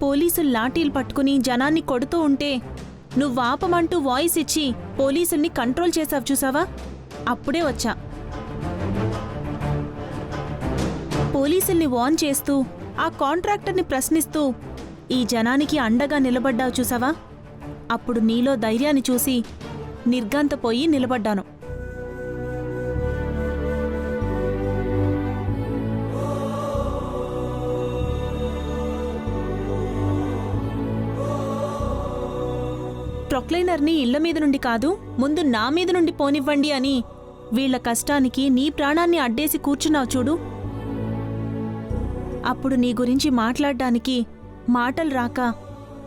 పోలీసులు లాఠీలు పట్టుకుని జనాన్ని కొడుతూ ఉంటే నువ్వాపమంటూ వాయిస్ ఇచ్చి పోలీసుల్ని కంట్రోల్ చేసావు చూసావా? అప్పుడే వచ్చా. పోలీసుల్ని వార్న్ చేస్తూ ఆ కాంట్రాక్టర్ని ప్రశ్నిస్తూ ఈ జనానికి అండగా నిలబడ్డావు చూసావా? అప్పుడు నీలో ధైర్యాన్ని చూసి నిర్ఘాంతపోయి నిలబడ్డాను. ప్రొక్లైనర్ని ఇళ్ల మీద నుండి కాదు, ముందు నా మీద నుండి పోనివ్వండి అని వీళ్ల కష్టానికి నీ ప్రాణాన్ని అడ్డేసి కూర్చున్నావు చూడు. అప్పుడు నీ గురించి మాట్లాడ్డానికి మాటలు రాక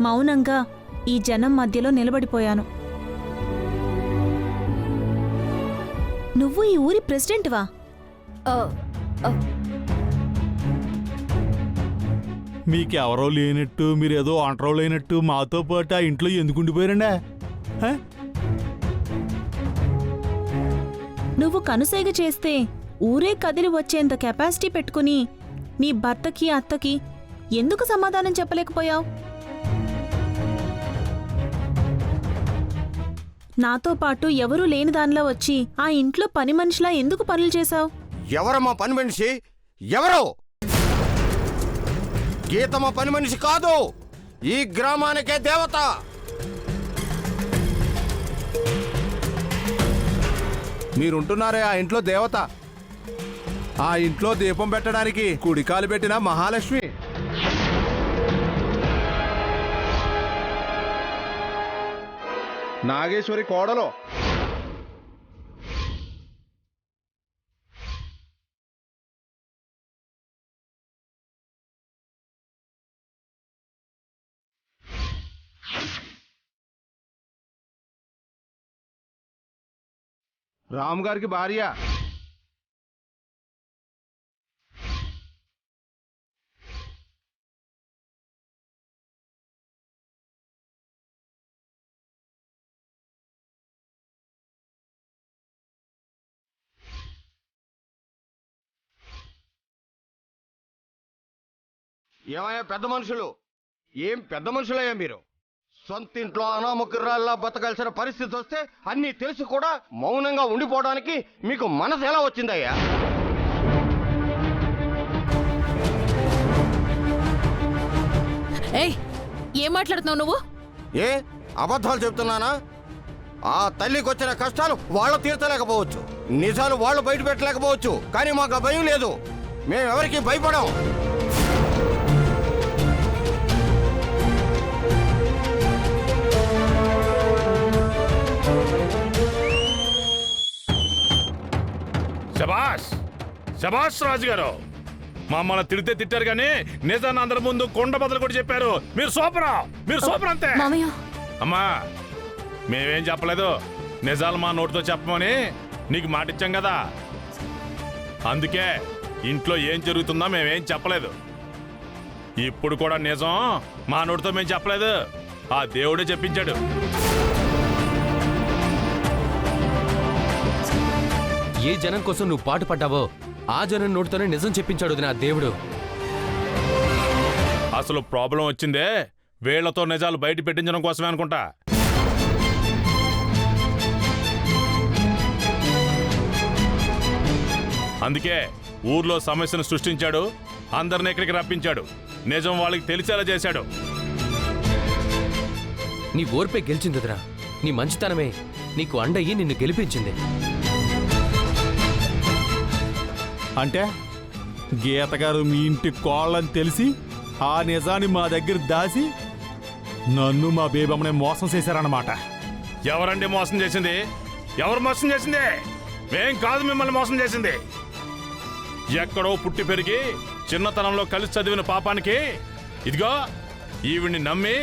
మౌనంగా ఈ జనం మధ్యలో నిలబడిపోయాను. నువ్వు ఈ ఊరి ప్రెసిడెంట్వా? మీకెవరో లేనట్టు, మీరేదో ఒంటరో లేనట్టు మాతో పాటు ఆ ఇంట్లో ఎందుకు ఉండిపోయారండి? నువ్వు కనుసైగ చేస్తే ఊరే కదిలి వచ్చేంత కెపాసిటీ పెట్టుకుని నీ భర్తకి అత్తకి ఎందుకు సమాధానం చెప్పలేకపోయావు? నాతో పాటు ఎవరూ లేని దానిలో వచ్చి ఆ ఇంట్లో పని మనిషిలా ఎందుకు పనులు చేశావు? ఎవరమ్మా పని మనిషి? ఎవరు? గీతమ్మ పని మనిషి కాదు, ఈ గ్రామానికే దేవత. మీరుంటున్నారే ఆ ఇంట్లో దేవత, ఆ ఇంట్లో దీపం పెట్టడానికి కుడికాలు పెట్టిన మహాలక్ష్మి. నాగేశ్వరి కోడలో. రామ్ గారికి భార్య. ఏమయ్యా పెద్ద మనుషులు? ఏం పెద్ద మనుషులయ్యా మీరు? సొంత ఇంట్లో అనామకురాల్లా బతకాల్సిన పరిస్థితి వస్తే అన్నీ తెలిసి కూడా మౌనంగా ఉండిపోవడానికి మీకు మనసు ఎలా వచ్చిందయ్యా? ఏయ్, ఏం మాట్లాడుతున్నావు నువ్వు? ఏ అబద్ధాలు చెప్తున్నానా? ఆ తల్లికి వచ్చిన కష్టాలు వాళ్ళు తీర్చలేకపోవచ్చు, నిజాలు వాళ్ళు బయట పెట్టలేకపోవచ్చు, కానీ మాకు ఆ భయం లేదు. మేమెవరికి భయపడం. శబాష్ శబాష్ రాజుగారు, మమ్మల్ని తిడితే తిట్టారు కానీ నిజాన్ని అందరి ముందు కొండ బదులు కూడా చెప్పారు. మీరు సూపరా, మీరు సూపర్ అంతే. అమ్మా మేమేం చెప్పలేదు, నిజాలు మా నోటితో చెప్పమని నీకు మాట ఇచ్చాం కదా, అందుకే ఇంట్లో ఏం జరుగుతుందో మేమేం చెప్పలేదు. ఇప్పుడు కూడా నిజం మా నోటితో మేము చెప్పలేదు, ఆ దేవుడే చెప్పించాడు. ఏ జనం కోసం నువ్వు పాటు పడ్డావో ఆ జనం నోటితోనే నిజం చెప్పించాడు నా దేవుడు. అసలు ప్రాబ్లం వచ్చిందే వీళ్లతో నిజాలు బయట పెట్టించడం కోసమే అనుకుంటా. అందుకే ఊర్లో సమస్యను సృష్టించాడు, అందరిని ఇక్కడికి రప్పించాడు, నిజం వాళ్ళకి తెలిసేలా చేశాడు. నీ ఓర్పే గెలిచిందిరా, నీ మంచితనమే నీకు అండయ్యి నిన్ను గెలిపించింది. అంటే గీత గారు మీ ఇంటి కోళ్ళని తెలిసి ఆ నిజాన్ని మా దగ్గర దాసి నన్ను మా బేబమ్మని మోసం చేశారన్నమాట. ఎవరండి మోసం చేసింది? ఎవరు మోసం చేసింది? మేం కాదు మిమ్మల్ని మోసం చేసింది. ఎక్కడో పుట్టి పెరిగి చిన్నతనంలో కలిసి చదివిన పాపానికి ఇదిగో ఈవిడ్ని నమ్మి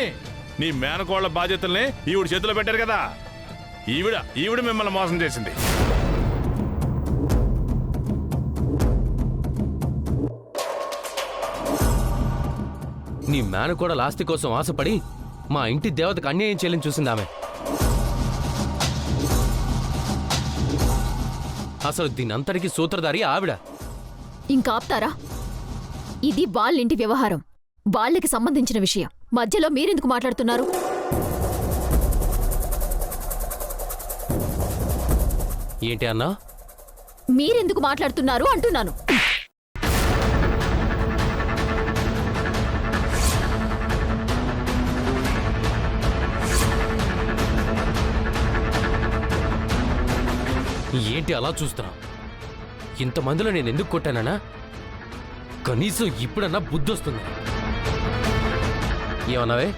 నీ మేనకోళ్ల బాధ్యతల్ని ఈవిడ చేతిలో పెట్టారు కదా, ఈవిడ మిమ్మల్ని మోసం చేసింది. నీ మేనకోడల ఆస్తి కోసం ఆశపడి మా ఇంటి దేవతకు అన్యాయం చేయాలని చూసిందామె. అసలు దీనంతటికీ సూత్రధారి ఆవిడ. ఇంకాప్తారా? ఇది వాళ్ళింటి వ్యవహారం, వాళ్ళకి సంబంధించిన విషయం. మధ్యలో మీరెందుకు మాట్లాడుతున్నారు? ఏంటి అన్నా? మీరెందుకు మాట్లాడుతున్నారు అంటున్నాను. ఏంటి అలా చూస్తున్నా? ఇంతమందిలో నేను ఎందుకు కొట్టానా? కనీసం ఇప్పుడన్నా బుద్ధి వస్తుంది. ఏమన్నావే?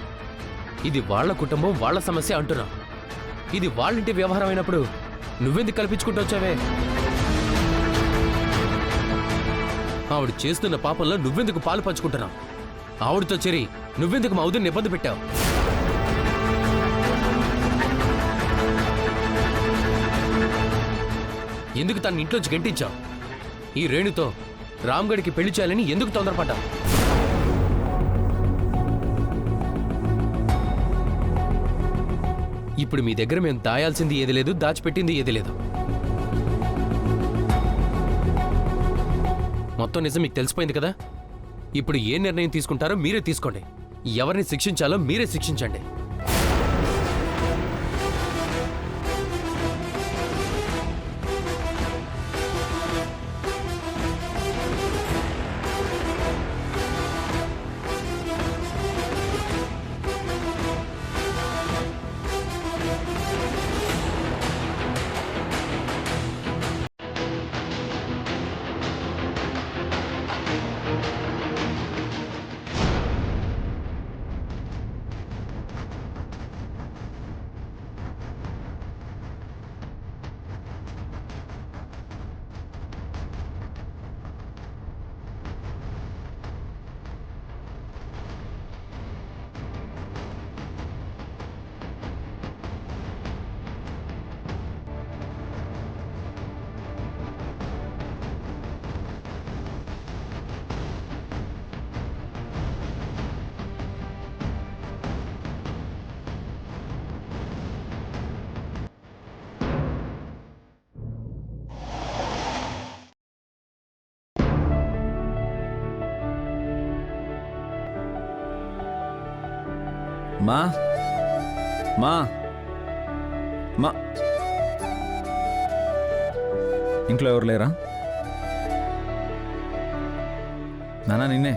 ఇది వాళ్ళ కుటుంబం, వాళ్ళ సమస్య అంటున్నా. ఇది వాళ్ళింటి వ్యవహారం అయినప్పుడు నువ్వెందుకు కల్పించుకుంటూ వచ్చావే? ఆవిడ చేస్తున్న పాపంలో నువ్వెందుకు పాలు పంచుకుంటున్నావు? ఆవిడతో చేరి నువ్వెందుకు మా ఉదయం ఇబ్బంది పెట్టావు? ఎందుకు తన ఇంట్లోంచి గంటించావు? ఈ రేణుతో రామ్గడికి పెళ్లి చేయాలని ఎందుకు తొందరపడ్డావు? ఇప్పుడు మీ దగ్గర మేము దాయాల్సింది ఏది లేదు, దాచిపెట్టింది ఏది లేదు. మొత్తం నిజం మీకు తెలిసిపోయింది కదా. ఇప్పుడు ఏ నిర్ణయం తీసుకుంటారో మీరే తీసుకోండి. ఎవరిని శిక్షించాలో మీరే శిక్షించండి. మా మా మా ఇంట్లో ఎవరు లేరా? నానా నిన్నే.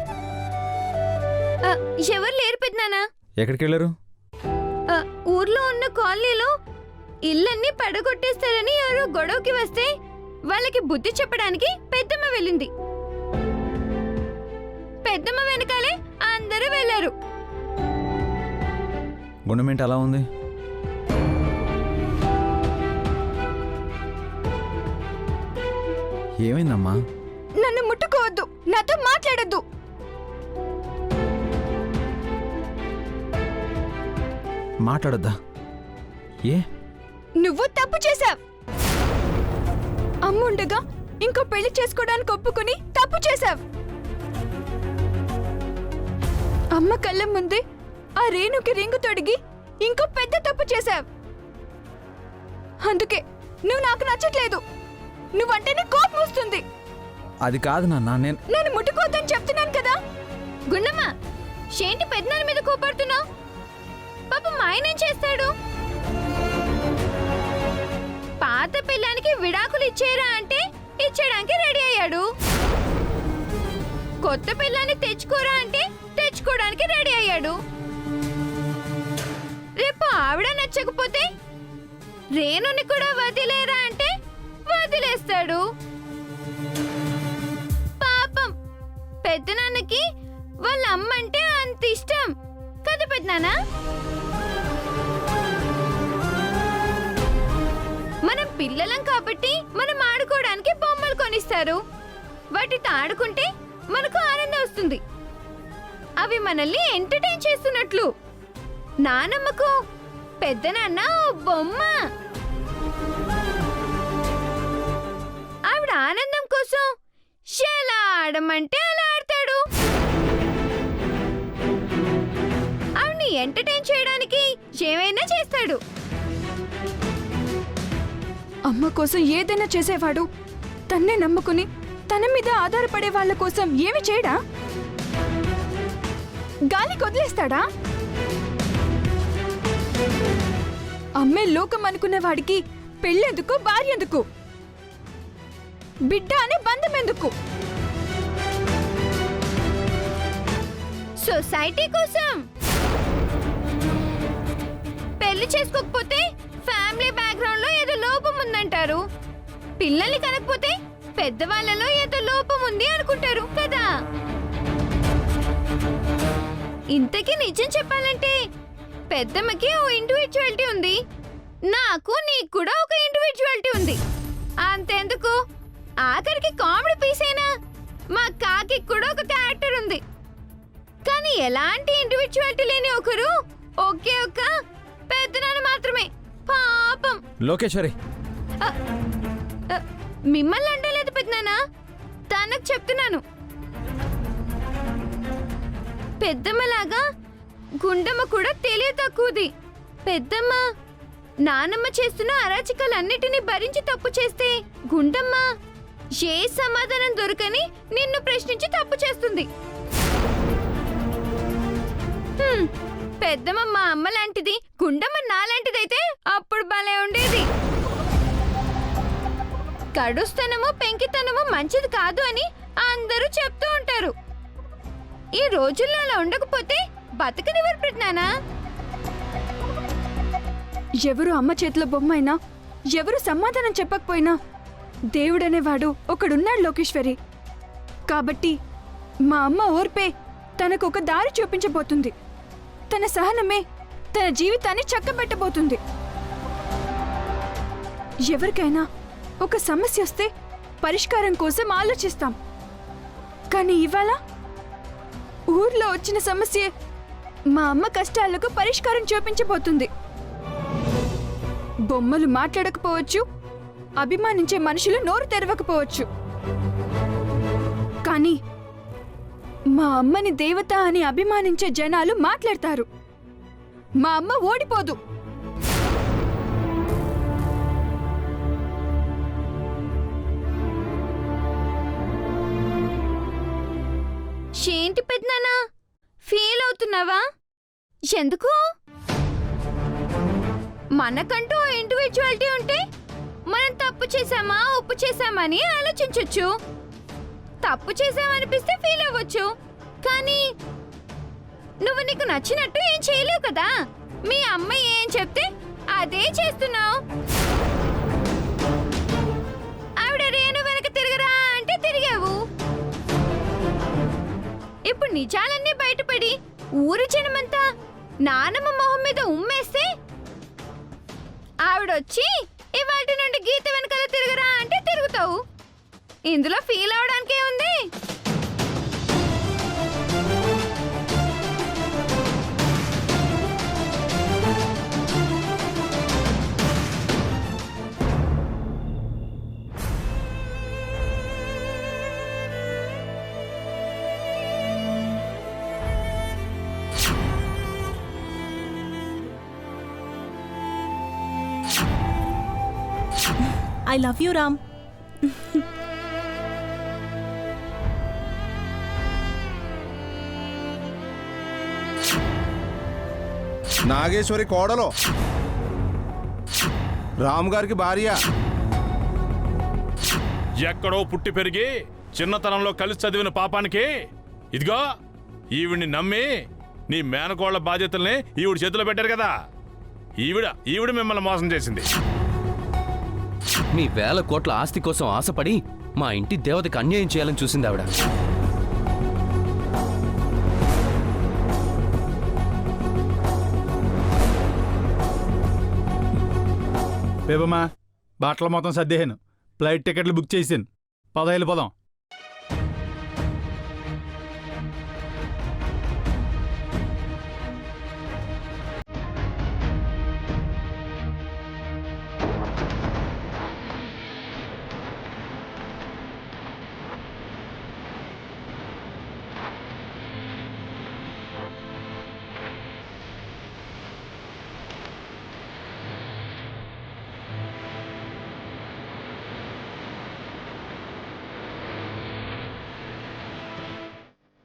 ఎవరు లేరు పెద్దనానా. ఎక్కడికి వెళ్ళారు? ఊర్లో ఉన్న కాలనీలో ఇళ్ళన్నీ పడగొట్టేస్తారని ఎవరో గొడవకి వస్తే వాళ్ళకి బుద్ధి చెప్పడానికి పెద్దమ్మ వెళ్ళింది. పెద్దమ్మ వెనకాలే అందరూ వెళ్ళారు. గుండెమేంటి అలా ఉంది? ఏమైందమ్మా? నన్ను ముట్టుకోవద్దు, నాతో మాట్లాడొద్దు. మాట్లాడొద్దా? ఏ? నువ్వు తప్పు చేశావు. అమ్ముండగా ఇంకో పెళ్లి చేసుకోవడానికి ఒప్పుకుని తప్పు చేశావు. అమ్మ కళ్ళ ముందే ఆ రేణుకి రింగు తొడిగి ఇంకో పెద్ద తప్పు చేశావు. అందుకే నువ్వు నాకు నచ్చట్లేదు. నువ్వంటేనే కోపం వస్తుంది. అది కాదు నాన్న, నన్ను ముట్టుకోవద్దని చెప్తున్నాను కదా. గుండమ్మ, షేంటి పెద్దనాన్న మీద కోపడుతున్నావు? పాపం ఆయనేం చేస్తాడు? పాత పిల్లానికి విడాకులు ఇచ్చేరా అంటే ఇచ్చేయడానికి రెడీ అయ్యాడు. కొత్త పిల్లాన్ని తెచ్చుకోరా అంటే తెచ్చుకోవడానికి రెడీ అయ్యాడు. రేపు ఆవిడ నచ్చకపోతే రేణుని కూడా వదిలేరా అంటే వదిలేస్తాడు. పాపం పెద్దనాన్నకి వాళ్ళ అమ్మంటే అంత ఇష్టం కదా పెద్దనాన్న. మనం పిల్లలం కాబట్టి మనం ఆడుకోవడానికి బొమ్మలు కొనిస్తారు. వాటితో ఆడుకుంటే మనకు ఆనందం వస్తుంది. అవి మనల్ని ఎంటర్టైన్ చేస్తున్నట్లు. నానమ్మకు పెద్దనాన్న బొమ్మ. ఆవిడ ఆనందం కోసం ఎలా ఆడమంటే అలా ఆడతాడు. ఆవిడ్ని ఎంటర్టైన్ చేయడానికి ఏమైనా చేస్తాడు. అమ్మ కోసం ఏదైనా చేసేవాడు. తన్నే నమ్ముకుని తన మీద ఆధారపడే వాళ్ళ కోసం ఏమి చేయడా? గాలికి వదిలేస్తాడా? అమ్మే లోకం అనుకునే వాడికి పెళ్ళెందుకు, భార్య ఎందుకు, బిడ్డ అనే బంధం ఎందుకు? సొసైటీ కోసం పెళ్లి చేసుకోకపోతే ఫ్యామిలీ బ్యాక్గ్రౌండ్ లో ఏదో లోపం ఉందంటారు, పిల్లల్ని కనకపోతే పెద్దవాళ్ళలో ఏదో లోపం ఉంది అనుకుంటారు కదా. ఇంతకీ నిజం చెప్పాలంటే పెద్దమ్మకి ఓ ఇండివిజువాలిటీ ఉంది, నాకు నీకు కూడా ఒక ఇండివిజువాలిటీ ఉంది. అంతెందుకు, ఆఖరికి కామెడీ పీస్ అయినా మా కాకి కూడా ఒక క్యారెక్టర్ ఉంది. కానీ ఎలాంటి ఇండివిజువాలిటీ లేని ఒకరు ఒకే ఒక్క పెద్దనాన్న మాత్రమే. పాపం. లోకేశ్వరి, మిమ్మల్ని అంటలేదు పెద్దనాన్న, తనకు చెప్తున్నాను. పెద్దమ్మలాగా గుండమ్మ కూడా తెలివి తక్కువది. పెద్దమ్మ నానమ్మ చేస్తున్న అరాచకాలన్నిటినీ భరించి తప్పు చేస్తే గుండమ్మ ఏ సమాధానం దొరకని నిన్ను ప్రశ్నించి తప్పు చేస్తుంది. పెద్దమ్మ మా అమ్మ లాంటిది, గుండమ్మ నాలాంటిదైతే అప్పుడు భలే ఉండేది. కడుస్తనము పెంకితనము మంచిది కాదు అని అందరూ చెప్తూ ఉంటారు. ఈ రోజుల్లో అలా ఉండకపోతే బతకనివ్వరు పెద్దనాన్న. ఎవరు అమ్మ చేతిలో బొమ్మైనా, ఎవరు సమాధానం చెప్పకపోయినా దేవుడనేవాడు ఒకడున్నాడు లోకేశ్వరి. కాబట్టి మా అమ్మ ఓర్పే తనకు ఒక దారి చూపించబోతుంది. తన సహనమే తన జీవితాన్ని చక్కబెట్టబోతుంది. ఎవరికైనా ఒక సమస్య వస్తే పరిష్కారం కోసం ఆలోచిస్తాం. కానీ ఇవాళ ఊర్లో వచ్చిన సమస్య మా అమ్మ కష్టాలకు పరిష్కారం చూపించబోతుంది. బొమ్మలు మాట్లాడకపోవచ్చు, అభిమానించే మనుషులు నోరు తెరవకపోవచ్చు, కానీ మా అమ్మని దేవత అని అభిమానించే జనాలు మాట్లాడతారు. మా అమ్మ ఓడిపోదు. ఏంటి పెద్దనాన్న, ఫీల్ అవుతున్నావా? ఎందుకు? మనకంటూ ఇండివిజువాలిటీ ఉంటే మనం తప్పు చేసామా ఒప్పు చేసామా అని ఆలోచించొచ్చు. తప్పు చేసామనిపిస్తే ఫీల్ అవ్వచ్చు. కానీ నువ్వు నీకు నచ్చినట్టు ఏం చేయలేవు కదా. మీ అమ్మ ఏం చెప్తే అదే చేస్తున్నావు. ఆవిడ రేణు వెనక తిరగరా అంటే తిరిగావు. ఇప్పుడు నిజాలన్నీ బయటపడి ఊరి జనమంతా నానమ్మ మొహం మీద ఉమ్మేస్తే ఆవిడొచ్చి ఇవాటి నుండి గీత వెనకాల తిరగరా అంటే తిరుగుతావు. ఇందులో ఫీల్ అవడానికే ఉంది. I love you Ram. Nageshwari కోడలో రామ్ గారికి భార్య. ఎక్కడో పుట్టి పెరిగి చిన్నతనంలో కలిసి చదివిన పాపానికి ఇదిగో ఈవిడ్ని నమ్మి నీ మేనకోళ్ల బాధ్యతల్ని ఈవిడ చేతిలో పెట్టారు కదా. ఈవిడ మిమ్మల్ని మోసం చేసింది. మీ 1000 కోట్ల ఆస్తి కోసం ఆశపడి మా ఇంటి దేవతకి అన్యాయం చేయాలని చూసింది ఆవిడ. బేబమ్మా, బాటలు మొత్తం సర్దేహాను, ఫ్లైట్ టికెట్లు బుక్ చేసాను. 10 వెళ్ళిపోదాం.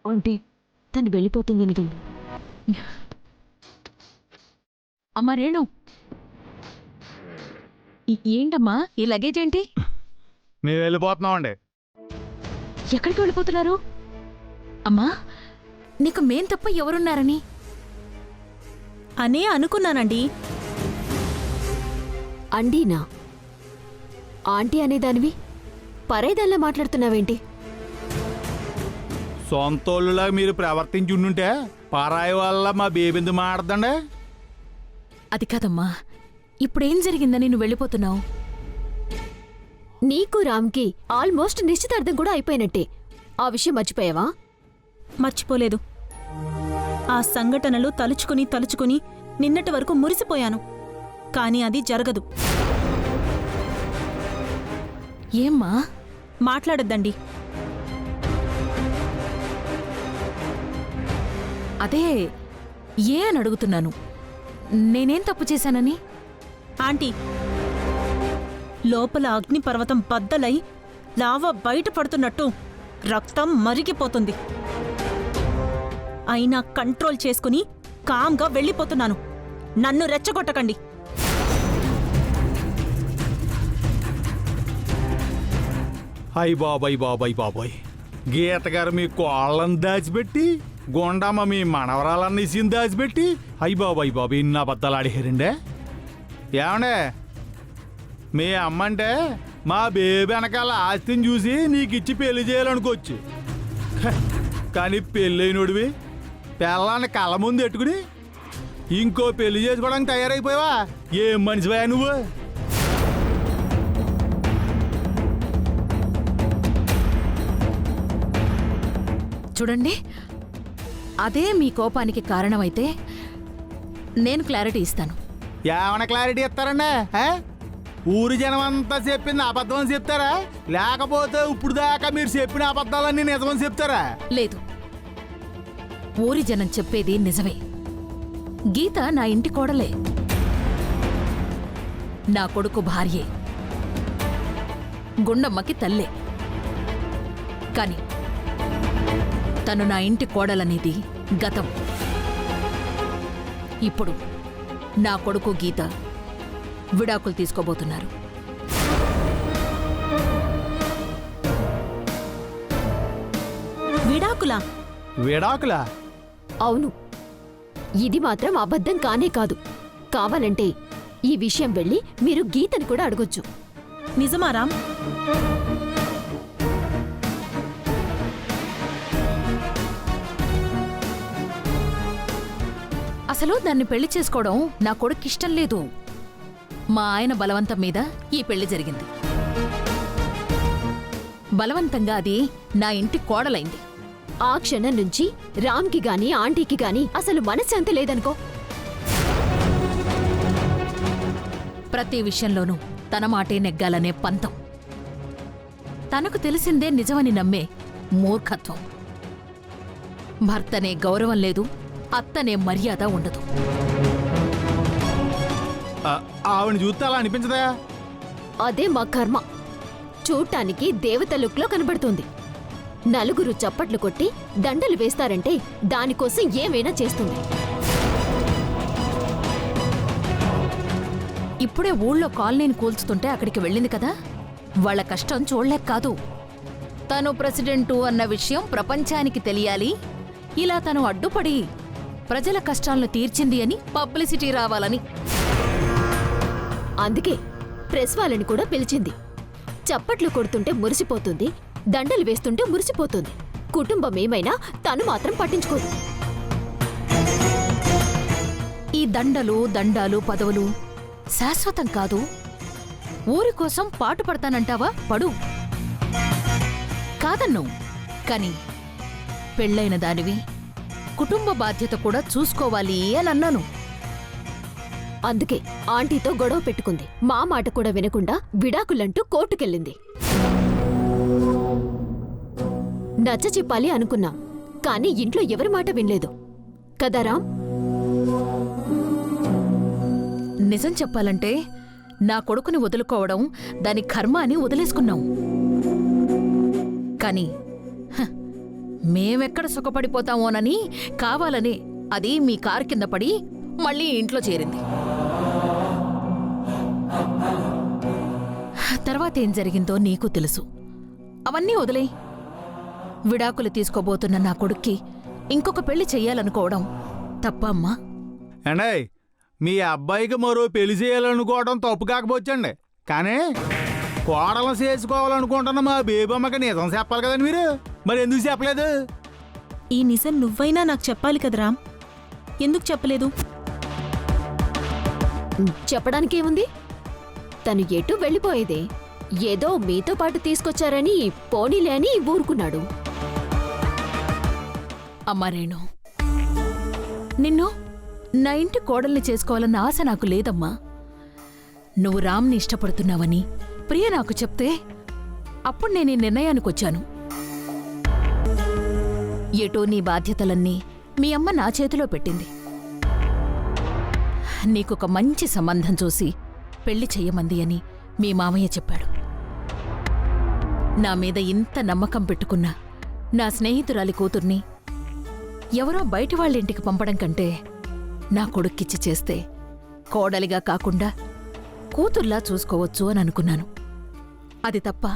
ఆంటీ, తను వెళ్ళిపోతుంది. అమ్మా రేణు, ఏంటమ్మా ఈ లగేజ్ ఏంటి? మేము వెళ్ళిపోతున్నామండి. ఎక్కడికి వెళ్ళిపోతున్నారు? అమ్మా, నీకు మేం తప్ప ఎవరున్నారని అనే అనుకున్నానండి. అండీనా? ఆంటీ అనేదానివి పరేదాల్లా మాట్లాడుతున్నావేంటి? సొంతోళ్ళులాగా మీరు ప్రవర్తించి ఉండుంటే పరాయి వల్ల మా బేబింది మాడదండి. అది కాదమ్మా, ఇప్పుడేం జరిగిందని నువ్వు వెళ్ళిపోతున్నావు? నీకు రామ్కి ఆల్మోస్ట్ నిశ్చితార్థం కూడా అయిపోయినట్టే. ఆ విషయం మర్చిపోయావా? మర్చిపోలేదు. ఆ సంఘటనలు తలుచుకుని నిన్నటి వరకు మురిసిపోయాను. కానీ అది జరగదు. ఏమ్మా? మాట్లాడొద్దండి. అదే ఏ అని అడుగుతున్నాను. నేనేం తప్పు చేశానని? ఆంటీ, లోపల అగ్నిపర్వతం బద్దలై లావా బయటపడుతున్నట్టు రక్తం మరిగిపోతుంది. అయినా కంట్రోల్ చేసుకుని కామ్గా వెళ్ళిపోతున్నాను. నన్ను రెచ్చగొట్టకండి. అయ్ బాబాయ్, గీత గారు మీ కోళ్ళని దాచిపెట్టి, గుండమ్మ మీ మనవరాలన్నీ ఇసిని దాచిపెట్టి, అయ్ బాబాయ్ ఇన్ని అబద్ధాలు ఆడేరండే. ఏమండే, మీ అమ్మంటే మా బేబీ వెనకాల ఆస్తిని చూసి నీకు ఇచ్చి పెళ్లి చేయాలనుకోవచ్చు. కానీ పెళ్ళైనోడివి పిల్లాన్ని కళ్ళ ముందు ఎట్టుకుని ఇంకో పెళ్లి చేసుకోవడానికి తయారైపోయావా? ఏం మనిషివా నువ్వు? చూడండి, అదే మీ కోపానికి కారణమైతే నేను క్లారిటీ ఇస్తాను. ఏమైనా క్లారిటీ ఇస్తారండి? ఊరి జనం అంతా చెప్పింది అబద్ధం అని చెప్తారా? లేకపోతే ఇప్పుడు దాకా మీరు చెప్పిన అబద్ధాలన్నీ నిజమని చెప్తారా? లేదు, ఊరి జనం చెప్పేది నిజమే. గీత నా ఇంటి కోడలే, నా కొడుకు భార్యే, గుండమ్మకి తల్లే. కాని తను నా ఇంటి కోడలనేది గతం. ఇప్పుడు నా కొడుకు గీత విడాకులు తీసుకోబోతున్నారు. విడాకులా? అవును, ఇది మాత్రం అబద్ధం కానే కాదు. కావాలంటే ఈ విషయం వెళ్ళి మీరు గీతని కూడా అడగొచ్చు. నిజమా రామ్? అసలు దాన్ని పెళ్లి చేసుకోవడం నా కొడుకిష్టం లేదు. మా ఆయన బలవంతం మీద ఈ పెళ్లి జరిగింది. బలవంతంగా అది నా ఇంటి కోడలైంది. ఆ క్షణం నుంచి రామ్కి గాని ఆంటీకి గాని అసలు మనశ్శాంతి లేదనుకో. ప్రతి విషయంలోనూ తన మాటే నెగ్గాలనే పంతం. తనకు తెలిసిందే నిజమని నమ్మే మూర్ఖత్వం. భర్తనే గౌరవం లేదు, అత్తనే మర్యాద ఉండదు. ఆవిడ చూస్తే అలా అనిపించదా? అదే మా కర్మ. చూడటానికి దేవత లుక్లో కనబడుతుంది. నలుగురు చప్పట్లు కొట్టి దండలు వేస్తారంటే దానికోసం ఏమైనా చేస్తుంది. ఇప్పుడే ఊళ్ళో కాలనీని కూల్చుతుంటే అక్కడికి వెళ్ళింది కదా. వాళ్ళ కష్టం చూడలేక కాదు, తను ప్రెసిడెంటు అన్న విషయం ప్రపంచానికి తెలియాలి, ఇలా తను అడ్డుపడి ప్రజల కష్టాలను తీర్చింది అని పబ్లిసిటీ రావాలని. అందుకే ప్రెస్ వాళ్ళని కూడా పిలిచింది. చప్పట్లు కొడుతుంటే మురిసిపోతుంది, దండలు వేస్తుంటే మురిసిపోతుంది. కుటుంబం ఏమైనా తను మాత్రం పట్టించుకోదు. ఈ దండాలు పదవులు శాశ్వతం కాదు. ఊరి కోసం పాటు పడతానంటావా? పడు, కాదన్ను. కాని పెళ్ళైన దానివి కుటుంబ బాధ్యత కూడా చూసుకోవాలి అని అన్నాను. అందుకే ఆంటీతో గొడవ పెట్టుకుంది. మా మాట కూడా వినకుండా విడాకులంటూ కోర్టుకెళ్ళింది. నచ్చ చెప్పాలి అనుకున్నా, కానీ ఇంట్లో ఎవరి మాట వినలేదు కదా రామ్? నిజం చెప్పాలంటే నా కొడుకుని వదులుకోవడం దాని కర్మ అని వదిలేసుకున్నాం. కాని మేమెక్కడ సుఖపడిపోతామోనని కావాలని అది మీ కారు కింద పడి మళ్ళీ ఇంట్లో చేరింది. తర్వాత ఏం జరిగిందో నీకు తెలుసు. అవన్నీ వదిలేయ్. విడాకులు తీసుకోబోతున్న నా కొడుక్కి ఇంకొక పెళ్లి చెయ్యాలనుకోవడం తప్ప అమ్మా? అండే మీ అబ్బాయికి మరో పెళ్లి చేయాలనుకోవడం తప్పు కాకపోవచ్చండి, కానీ కోడలను చేసుకోవాలనుకుంటున్న మా బేబమ్మకి నిజం చెప్పాలి కదండి మీరు. మరి ఎందుకు చెప్పలేదు? ఈ నిజం నువ్వైనా నాకు చెప్పాలి కదా రామ్, ఎందుకు చెప్పలేదు? చెప్పడానికేముంది? తను ఎటు వెళ్ళిపోయేదే, ఏదో మీతో పాటు తీసుకొచ్చారని పోనీలే అని ఊరుకున్నాడు. అమ్మా రేణు, నిన్ను నా ఇంటి కోడల్ని చేసుకోవాలన్న ఆశ నాకు లేదమ్మా. నువ్వు రామ్ని ఇష్టపడుతున్నావని ప్రియ నాకు చెప్తే అప్పుడు నేను ఈ నిర్ణయానికొచ్చాను. ఎటో నీ బాధ్యతలన్నీ మీ అమ్మ నా చేతిలో పెట్టింది. నీకొక మంచి సంబంధం చూసి పెళ్లి చెయ్యమంది అని మీ మామయ్య చెప్పాడు. నా మీద ఇంత నమ్మకం పెట్టుకున్న నా స్నేహితురాలి కూతుర్ని ఎవరో బయటి వాళ్ళింటికి పంపడం కంటే నా కొడుక్కిచ్చి చేస్తే కోడలిగా కాకుండా కూతుర్లా చూసుకోవచ్చు అని అనుకున్నాను. అది తప్ప